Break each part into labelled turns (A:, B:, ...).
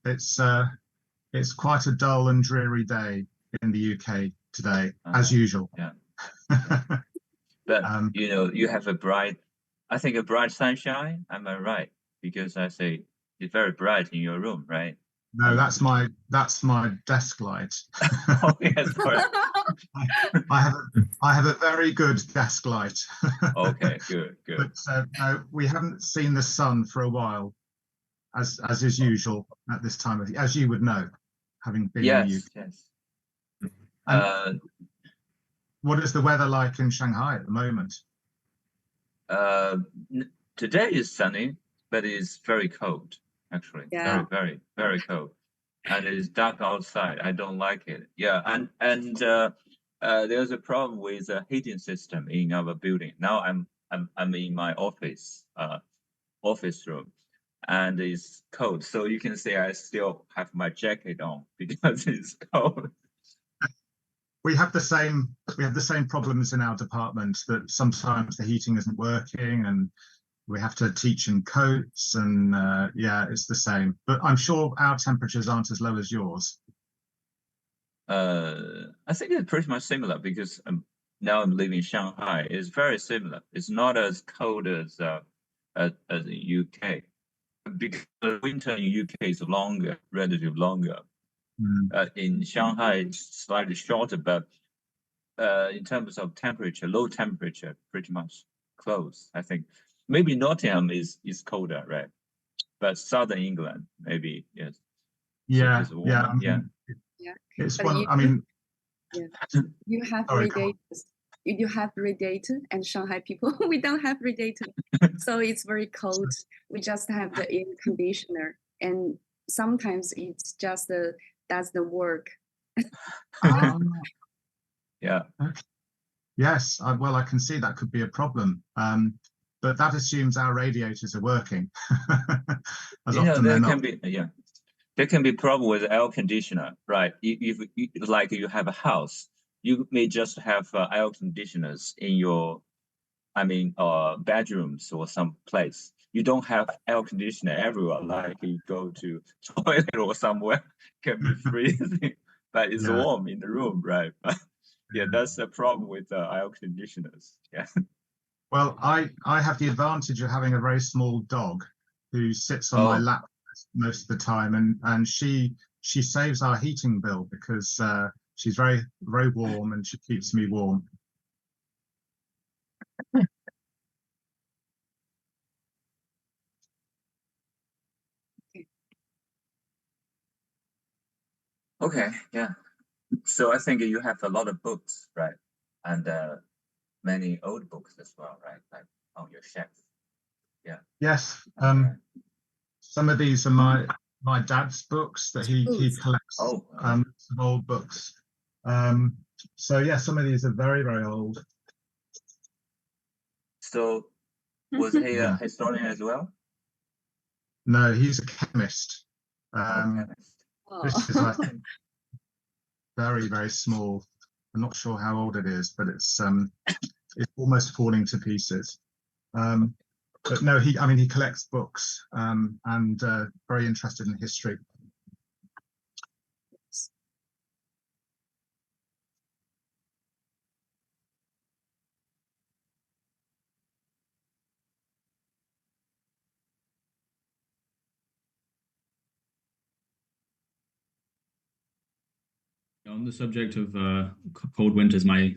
A: It's quite a dull and dreary day in the UK today, as usual.
B: Yeah. But you have a bright sunshine. Am I right? Because I say it's very bright in your room, right?
A: No, that's my desk light.
B: Oh yes, sorry.
A: I have a very good desk light.
B: Okay, good.
A: But no, we haven't seen the sun for a while, as is usual at this time of year, as you would know, having been in the UK.
B: Yes.
A: What is the weather like in Shanghai at the moment?
B: Today is sunny, but it's very cold, actually.
C: Yeah.
B: Very, very cold. And it's dark outside. I don't like it. Yeah, and there's a problem with the heating system in our building. Now I'm in my office room, and it's cold. So you can say I still have my jacket on because it's cold.
A: We have the same problems in our department, that sometimes the heating isn't working and we have to teach in coats, and yeah, it's the same. But I'm sure our temperatures aren't as low as yours.
B: I think it's pretty much similar because now I'm living in Shanghai. It's very similar. It's not as cold as the UK, because the winter in UK is longer, relatively longer. In Shanghai, it's slightly shorter, but in terms of temperature, low temperature, pretty much close. I think maybe Nottingham is colder, right? But southern England, maybe, yes.
A: Yeah,
B: so
A: yeah.
C: Yeah.
A: It's
C: But
A: one. I mean,
C: you have
A: Sorry,
C: radiators. You have radiator, and Shanghai people we don't have radiator, so it's very cold. We just have the air conditioner, and sometimes it's just does the work.
B: Yeah.
A: Yes, well, I can see that could be a problem. But that assumes our radiators are working. As often they're not.
B: There can be problem with air conditioner, right? If like you have a house, you may just have air conditioners in your, bedrooms or some place. You don't have air conditioner everywhere. Like you go to toilet or somewhere, can be freezing, but it's warm in the room, right? Yeah, that's the problem with air conditioners. Yeah.
A: Well, I have the advantage of having a very small dog who sits on my lap most of the time, and she saves our heating bill because she's very, very warm and she keeps me warm.
B: Okay, yeah. So I think you have a lot of books, right? And many old books as well, right? Like on your shelf. Yeah.
A: Yes. Some of these are my dad's books that he collects. Some old books. So yeah, some of these are very, very old.
B: So was he a historian as well?
A: No, he's a chemist. This is, I think, very, very small. I'm not sure how old it is, but it's almost falling to pieces. But no, he collects books and very interested in history.
D: On the subject of cold winters, my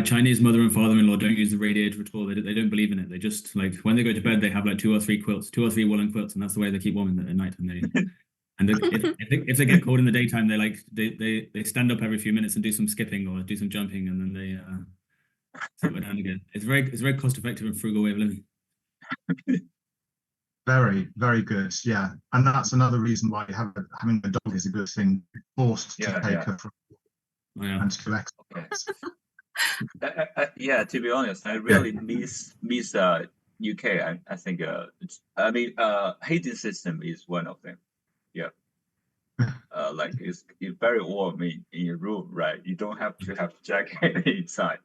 D: Chinese mother and father-in-law don't use the radiator at all. They don't believe in it. They just, like, when they go to bed, they have like 2 or 3 woolen quilts, and that's the way they keep warm at night. And if they get cold in the daytime, they stand up every few minutes and do some skipping or do some jumping, and then they sit down again. It's very cost-effective and frugal way of living.
A: Very, very good. Yeah, and that's another reason why having a dog is a good thing. Forced to take her from and to collect.
B: Yeah, to be honest, I really miss UK. I think heating system is one of them. Yeah. Like it's very warm in your room, right? You don't have to have jacket inside.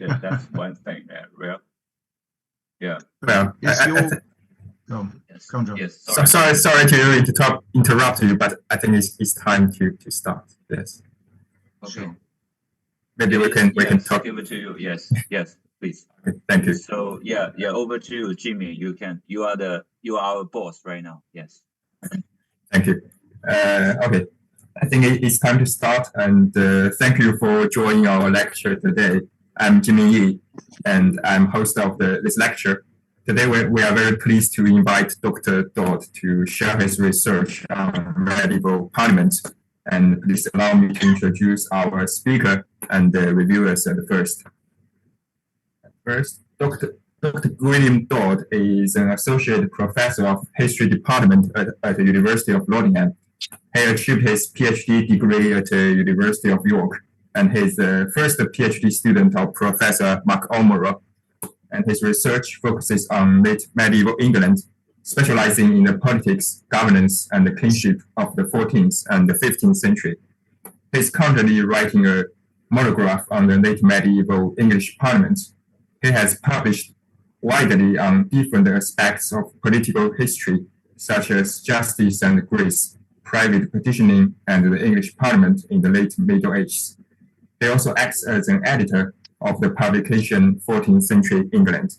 B: Yeah, that's one thing. Yeah.
A: Well, yes,
B: Yes.
A: Go on, John.
B: Yes.
E: Sorry to interrupt you, but I think it's time to start. Yes.
B: Okay.
A: Sure.
E: Maybe we can talk.
B: Give it to you. Yes. Yes. Please.
E: Okay, thank you.
B: So yeah. Over to you, Jimmy. You are our boss right now. Yes.
E: Thank you. Okay. I think it's time to start, and thank you for joining our lecture today. I'm Jimmy Yi, and I'm host of this lecture. Today, we are very pleased to invite Dr. Dodd to share his research on medieval parliament. And please allow me to introduce our speaker and the reviewers at first. First, Dr. Gwilym Dodd is an associate professor of history department at the University of Nottingham. He achieved his PhD degree at the University of York, and he's the first PhD student of Professor Mark Almora. And his research focuses on late medieval England, specializing in the politics, governance, and the kingship of the 14th and the 15th century. He's currently writing a monograph on the late medieval English Parliament. He has published widely on different aspects of political history, such as justice and grace, private petitioning, and the English Parliament in the late Middle Ages. He also acts as an editor of the publication 14th Century England.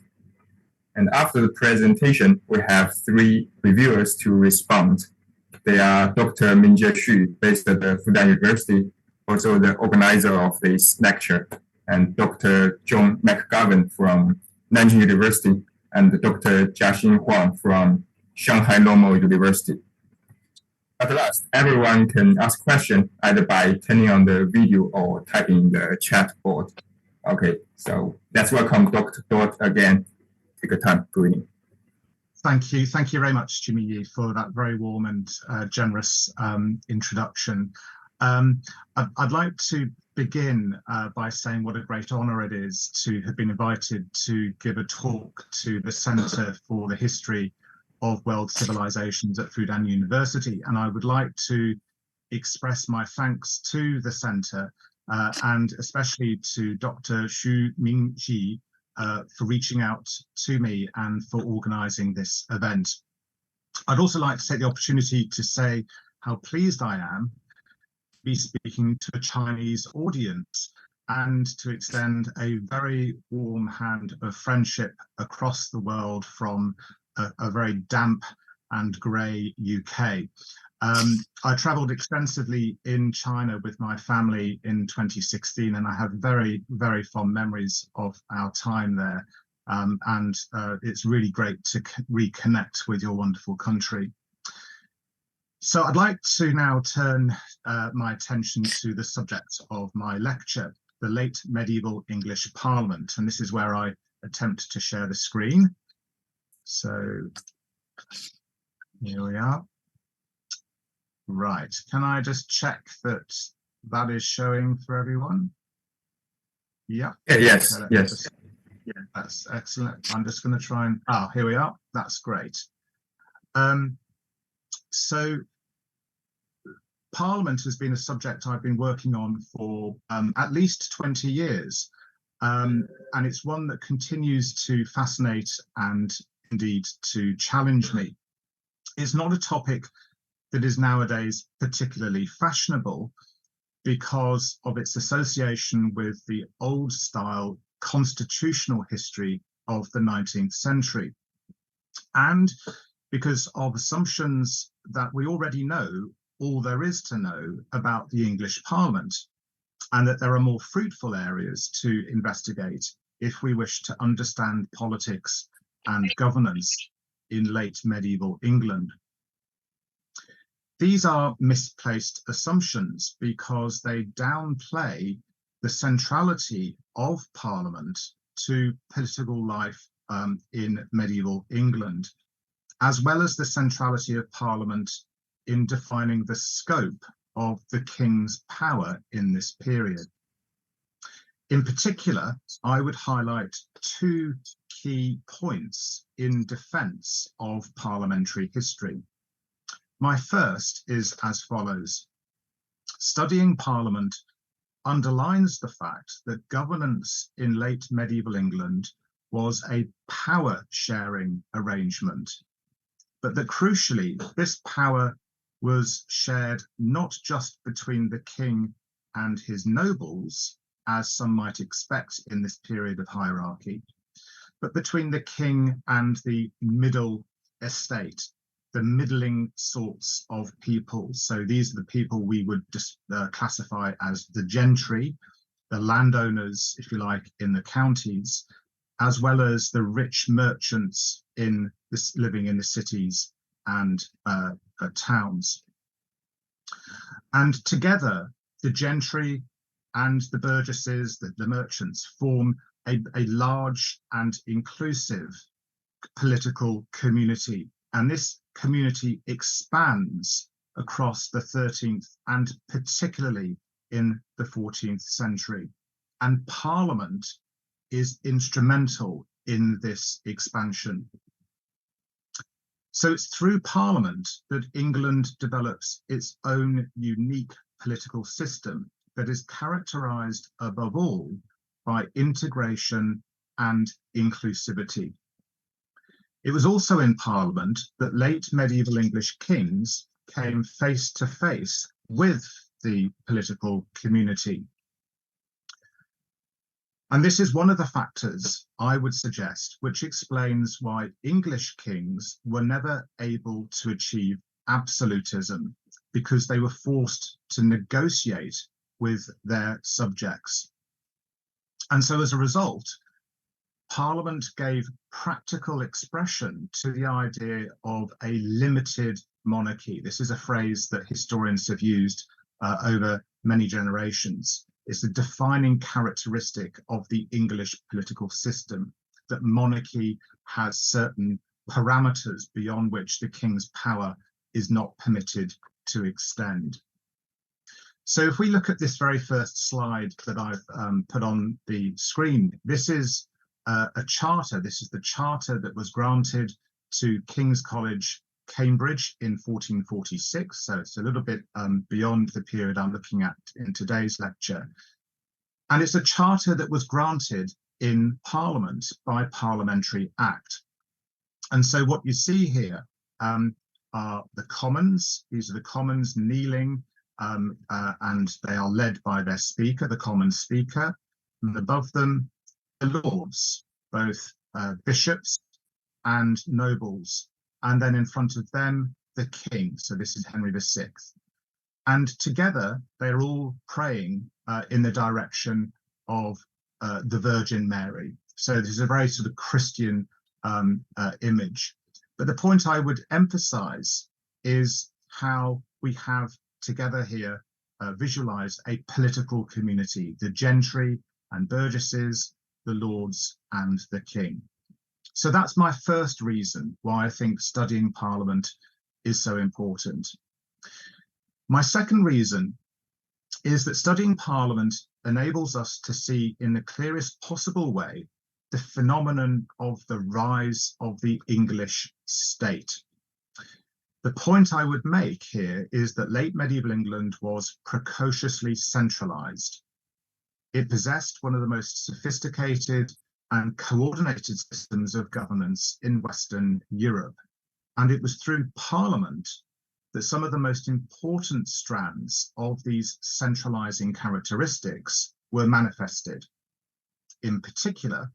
E: And after the presentation, we have three reviewers to respond. They are Dr. Mingjie Xu, based at the Fudan University, also the organizer of this lecture, and Dr. John McGovern from Nanjing University, and Dr. Jiaxin Huang from Shanghai Normal University. At last, everyone can ask questions either by turning on the video or typing in the chat board. Okay, so let's welcome Dr. Dodd again. Take your time, Gwilym.
A: Thank you. Thank you very much, Jimmy Yi, for that very warm and generous introduction. I'd like to begin by saying what a great honor it is to have been invited to give a talk to the Center for the History of World Civilizations at Fudan University. And I would like to express my thanks to the Center and especially to Dr. Xu Mingjie for reaching out to me and for organizing this event. I'd also like to take the opportunity to say how pleased I am to be speaking to a Chinese audience and to extend a very warm hand of friendship across the world from a very damp and grey UK. I travelled extensively in China with my family in 2016, and I have very, very fond memories of our time there. And it's really great to reconnect with your wonderful country. So I'd like to now turn my attention to the subject of my lecture, the late medieval English Parliament. And this is where I attempt to share the screen. So here we are. Right, can I just check that that is showing for everyone? Yeah.
E: Yes,
A: so
E: yes.
A: Yeah, that's excellent. I'm just going to try and, here we are. That's great. So Parliament has been a subject I've been working on for at least 20 years. And it's one that continues to fascinate and indeed to challenge me. It's not a topic that is nowadays particularly fashionable because of its association with the old style constitutional history of the 19th century, and because of assumptions that we already know all there is to know about the English Parliament, and that there are more fruitful areas to investigate if we wish to understand politics and governance in late medieval England. These are misplaced assumptions because they downplay the centrality of Parliament to political life in medieval England, as well as the centrality of Parliament in defining the scope of the King's power in this period. In particular, I would highlight two key points in defence of parliamentary history. My first is as follows. Studying Parliament underlines the fact that governance in late medieval England was a power-sharing arrangement. but that crucially, this power was shared not just between the king and his nobles, as some might expect in this period of hierarchy, but between the king and the middle estate, the middling sorts of people. So these are the people we would just classify as the gentry, the landowners, if you like, in the counties, as well as the rich merchants in this, living in the cities and towns. And together, the gentry and the burgesses, the merchants, form a large and inclusive political community. And this community expands across the 13th and particularly in the 14th century. And Parliament is instrumental in this expansion. So it's through Parliament that England develops its own unique political system that is characterized above all by integration and inclusivity. It was also in Parliament that late medieval English kings came face to face with the political community. And this is one of the factors, I would suggest, which explains why English kings were never able to achieve absolutism, because they were forced to negotiate with their subjects. And so as a result, Parliament gave practical expression to the idea of a limited monarchy. This is a phrase that historians have used over many generations. It's a defining characteristic of the English political system, that monarchy has certain parameters beyond which the king's power is not permitted to extend. So if we look at this very first slide that I've put on the screen, this is a charter. This is the charter that was granted to King's College, Cambridge in 1446. So it's a little bit beyond the period I'm looking at in today's lecture. And it's a charter that was granted in Parliament by Parliamentary Act. And so what you see here are the Commons. These are the Commons kneeling, and they are led by their Speaker, the Commons Speaker. And above them, the Lords, both bishops and nobles. And then in front of them, the King. So this is Henry VI. And together, they're all praying in the direction of the Virgin Mary. So this is a very sort of Christian image. But the point I would emphasize is how we have together here visualized a political community, the gentry and burgesses, the lords and the king. So that's my first reason why I think studying Parliament is so important. My second reason is that studying Parliament enables us to see in the clearest possible way the phenomenon of the rise of the English state. The point I would make here is that late medieval England was precociously centralized. It possessed one of the most sophisticated and coordinated systems of governance in Western Europe. And it was through Parliament that some of the most important strands of these centralizing characteristics were manifested. In particular,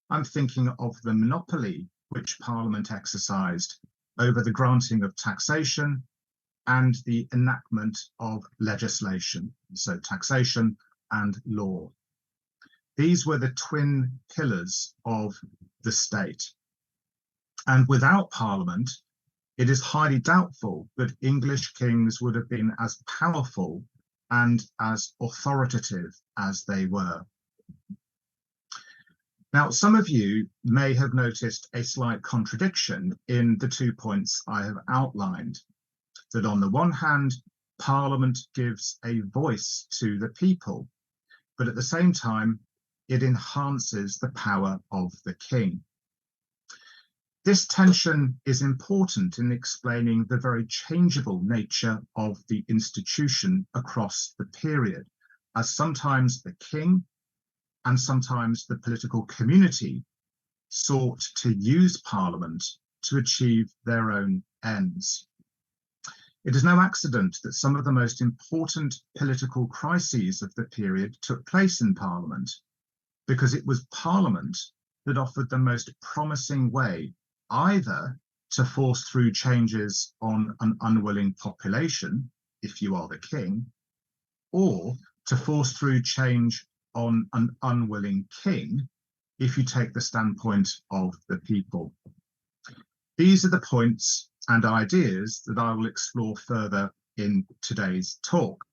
A: I'm thinking of the monopoly which Parliament exercised over the granting of taxation and the enactment of legislation, so taxation and law. These were the twin pillars of the state. And without Parliament, it is highly doubtful that English kings would have been as powerful and as authoritative as they were. Now, some of you may have noticed a slight contradiction in the 2 points I have outlined, that on the one hand, Parliament gives a voice to the people, but at the same time, it enhances the power of the king. This tension is important in explaining the very changeable nature of the institution across the period, as sometimes the king and sometimes the political community sought to use Parliament to achieve their own ends. It is no accident that some of the most important political crises of the period took place in Parliament, because it was Parliament that offered the most promising way either to force through changes on an unwilling population, if you are the king, or to force through change on an unwilling king, if you take the standpoint of the people. These are the points and ideas that I will explore further in today's talk.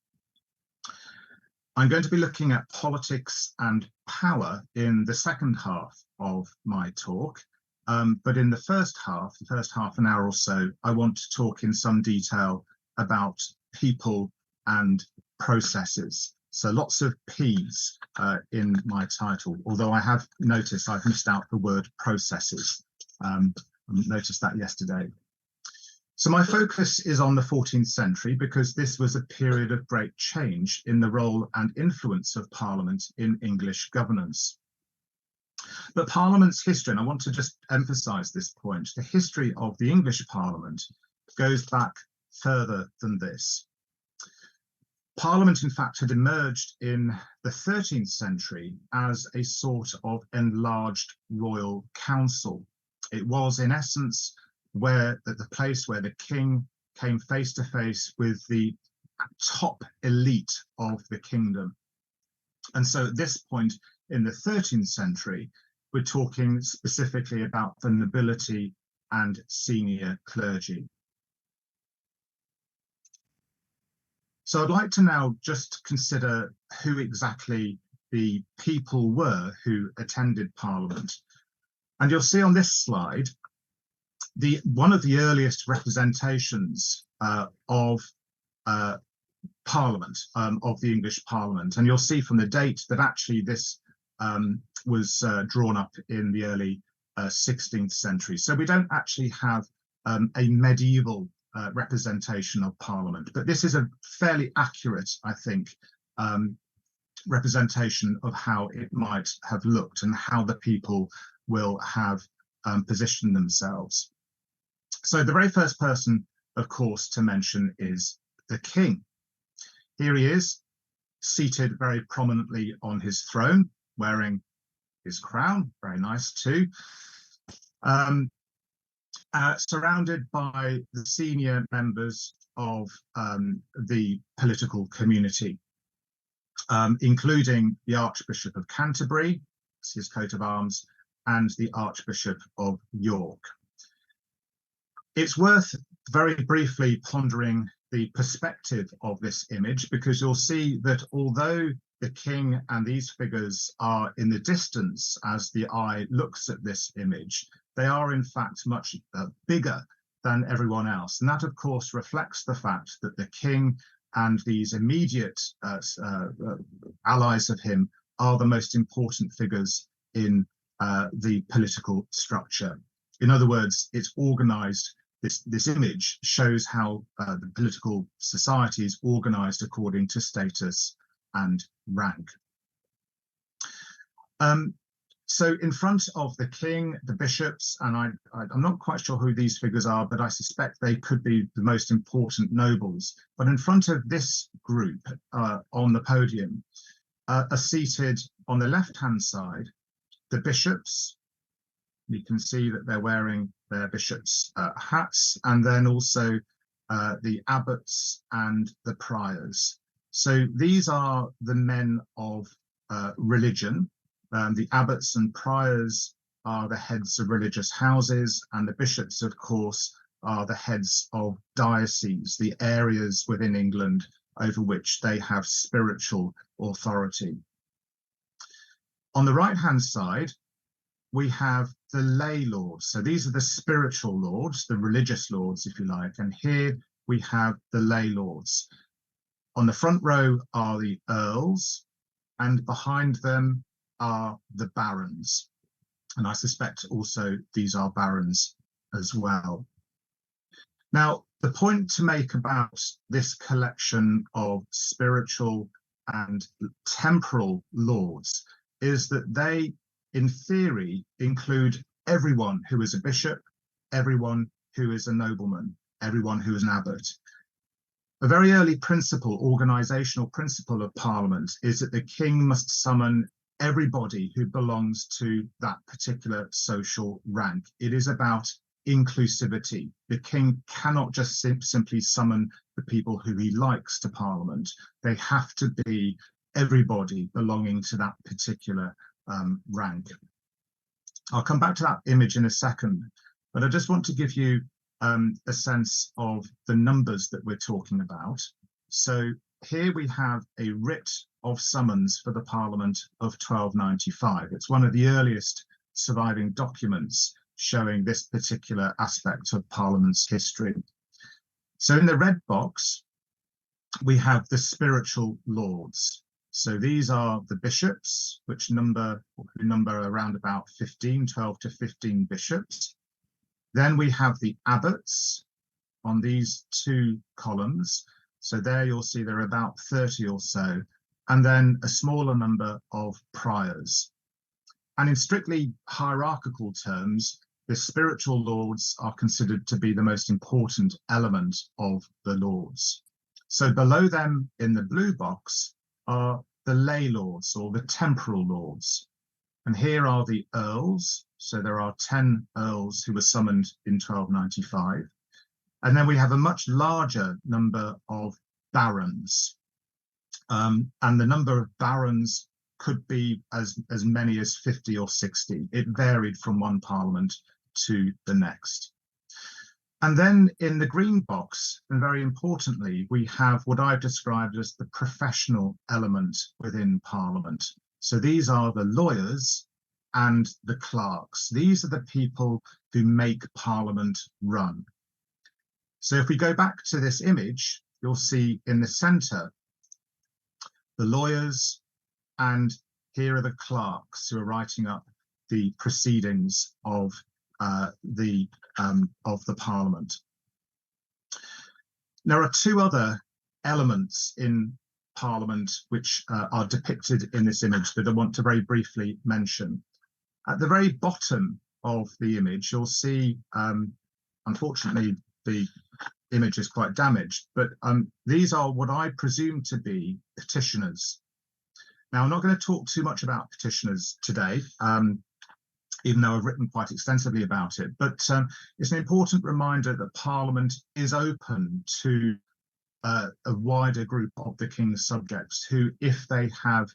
A: I'm going to be looking at politics and power in the second half of my talk, but in the first half an hour or so, I want to talk in some detail about people and processes. So lots of P's in my title, although I have noticed I've missed out the word processes. I noticed that yesterday. So my focus is on the 14th century because this was a period of great change in the role and influence of Parliament in English governance. But Parliament's history, and I want to just emphasize this point, the history of the English Parliament goes back further than this. Parliament, in fact, had emerged in the 13th century as a sort of enlarged royal council. It was, in essence, where the place where the king came face to face with the top elite of the kingdom. And so at this point in the 13th century, we're talking specifically about the nobility and senior clergy. So I'd like to now just consider who exactly the people were who attended Parliament. And you'll see on this slide, one of the earliest representations of Parliament, of the English Parliament. And you'll see from the date that actually this was drawn up in the early 16th century. So we don't actually have a medieval representation of Parliament, but this is a fairly accurate, I think, representation of how it might have looked and how the people will have positioned themselves. So the very first person, of course, to mention is the king. Here he is, seated very prominently on his throne, wearing his crown, very nice too, surrounded by the senior members of the political community, including the Archbishop of Canterbury, that's his coat of arms, and the Archbishop of York. It's worth very briefly pondering the perspective of this image, because you'll see that although the king and these figures are in the distance as the eye looks at this image, they are in fact much bigger than everyone else. And that, of course, reflects the fact that the king and these immediate allies of him are the most important figures in the political structure. In other words, it's organized. This image shows how the political society is organized according to status and rank. So in front of the king, the bishops, and I'm not quite sure who these figures are, but I suspect they could be the most important nobles. But in front of this group on the podium are seated on the left-hand side the bishops. You can see that they're wearing their bishops' hats, and then also the abbots and the priors. So these are the men of religion. The abbots and priors are the heads of religious houses, and the bishops, of course, are the heads of dioceses, the areas within England over which they have spiritual authority. On the right-hand side, we have the lay lords. So these are the spiritual lords, the religious lords, if you like. And here we have the lay lords. On the front row are the earls, and behind them are the barons. And I suspect also these are barons as well. Now, the point to make about this collection of spiritual and temporal lords is that they, in theory, include everyone who is a bishop, everyone who is a nobleman, everyone who is an abbot. A very early principle, organizational principle of Parliament, is that the king must summon everybody who belongs to that particular social rank. It is about inclusivity. The king cannot just simply summon the people who he likes to Parliament. They have to be everybody belonging to that particular rank. I'll come back to that image in a second, but I just want to give you a sense of the numbers that we're talking about. So here we have a writ of summons for the Parliament of 1295. It's one of the earliest surviving documents showing this particular aspect of Parliament's history. So in the red box, we have the spiritual lords. So these are the bishops, who number around about 12 to 15 bishops. Then we have the abbots on these two columns. So there you'll see there are about 30 or so, and then a smaller number of priors. And in strictly hierarchical terms, the spiritual lords are considered to be the most important element of the lords. So below them in the blue box are the lay lords or the temporal lords. And here are the earls. So there are 10 earls who were summoned in 1295. And then we have a much larger number of barons. And the number of barons could be as many as 50 or 60. It varied from one parliament to the next. And then in the green box, and very importantly, we have what I've described as the professional element within Parliament. So these are the lawyers and the clerks. These are the people who make Parliament run. So if we go back to this image, you'll see in the centre the lawyers, and here are the clerks who are writing up the proceedings of the Parliament. There are two other elements in Parliament which are depicted in this image that I want to very briefly mention. At the very bottom of the image, you'll see, unfortunately, the image is quite damaged, but these are what I presume to be petitioners. Now, I'm not going to talk too much about petitioners today, even though I've written quite extensively about it, but it's an important reminder that Parliament is open to a wider group of the King's subjects who, if they have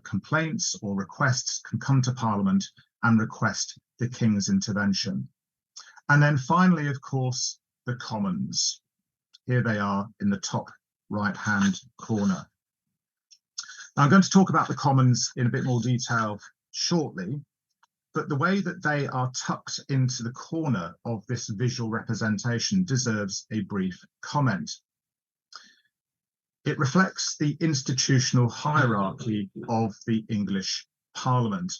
A: complaints or requests, can come to Parliament and request the King's intervention. And then finally, of course, the Commons. Here they are in the top right-hand corner. Now, I'm going to talk about the Commons in a bit more detail shortly, but the way that they are tucked into the corner of this visual representation deserves a brief comment. It reflects the institutional hierarchy of the English Parliament.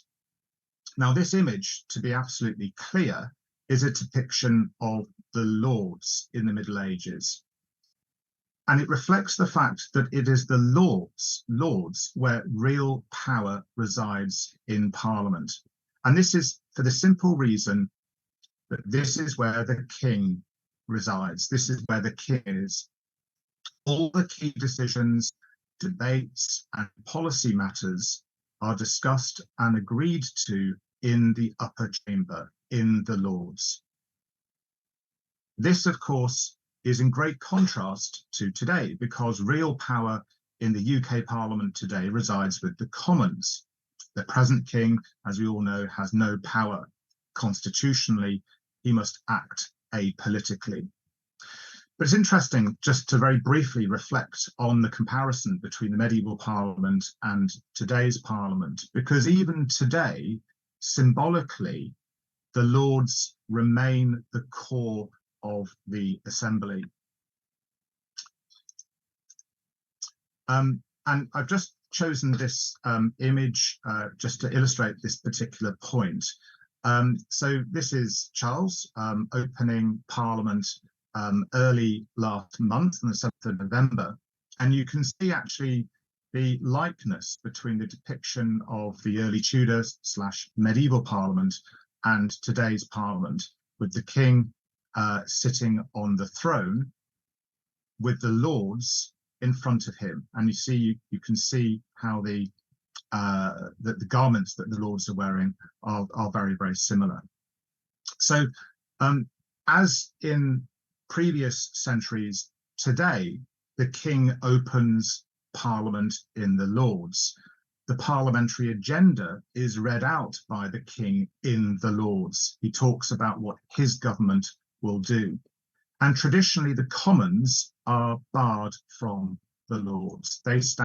A: Now, this image, to be absolutely clear, is a depiction of the Lords in the Middle Ages. And it reflects the fact that it is the Lords where real power resides in Parliament. And this is for the simple reason that this is where the King resides. This is where the King is. All the key decisions, debates, and policy matters are discussed and agreed to in the upper chamber, in the Lords. This, of course, is in great contrast to today, because real power in the UK Parliament today resides with the Commons. The present King, as we all know, has no power. Constitutionally, he must act apolitically. But it's interesting just to very briefly reflect on the comparison between the medieval Parliament and today's Parliament, because even today, symbolically, the Lords remain the core of the Assembly. And I've just chosen this image just to illustrate this particular point. So this is Charles opening Parliament early last month on the 7th of November. And you can see actually the likeness between the depiction of the early Tudor / medieval Parliament and today's Parliament. with the king sitting on the throne with the lords in front of him. And you can see how the garments that the lords are wearing are very, very similar. So as in previous centuries, today the king opens Parliament in the Lords. The parliamentary agenda is read out by the king in the Lords. He talks about what his government will do. And traditionally, the Commons are barred from the Lords. They stand